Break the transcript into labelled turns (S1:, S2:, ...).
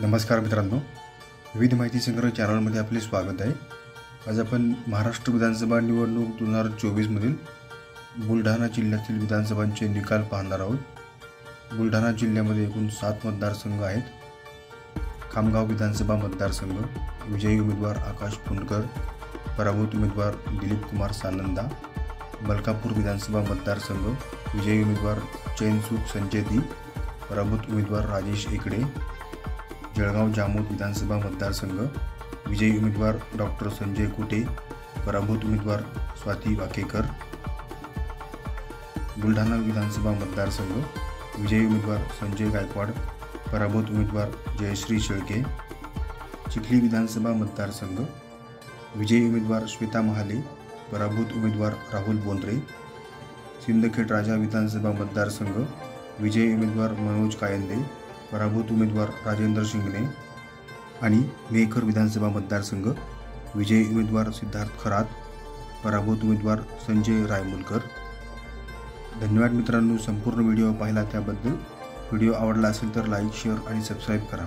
S1: नमस्कार मित्रांनो, विविध माहिती संग्रह चॅनलमध्ये आपले स्वागत आहे। आज आपण महाराष्ट्र विधानसभा निवडणूक 2024 मधील बुलढाणा जिल्ह्यातील विधानसभांचे निकाल पाहणार आहोत। बुलढाणा जिल्ह्यामध्ये एकूण 7 मतदारसंघ आहेत। खामगाव विधानसभा मतदारसंघ, विजयी उमेदवार आकाश पुंडकर, पराभूत उमेदवार दिलीप कुमार सानंदा। मलकापूर विधानसभा मतदारसंघ, विजयी उमेदवार चैनसुख संजय दी, पराभूत उमेदवार राजेश एकड़े। जळगाव जामोद विधानसभा मतदारसंघ, विजयी उमेदवार डॉक्टर संजय कुटे, पराभूत उमेदवार स्वाती वाकेकर। बुलढाणा विधानसभा मतदारसंघ, विजयी उमेदवार संजय गायकवाड, पराभूत उमेदवार जयश्री शेळके। चिखली विधानसभा मतदारसंघ, विजयी उमेदवार श्वेता महाले, पराभूत उमेदवार राहुल बोंद्रे। सिंदखेड राजा विधानसभा मतदारसंघ, विजयी उमेदवार मनोज कायंदे, पराभूत उमेदवार राजेंद्र शिंगणे। आणि मेहकर विधानसभा मतदारसंघ, विजयी उमेदवार सिद्धार्थ खरात, पराभूत उमेदवार संजय रायमुलकर। धन्यवाद मित्रांनो, संपूर्ण व्हिडिओ पाहिला त्याबद्दल। व्हिडिओ आवडला असेल तर लाईक, शेअर आणि सबस्क्राईब करा।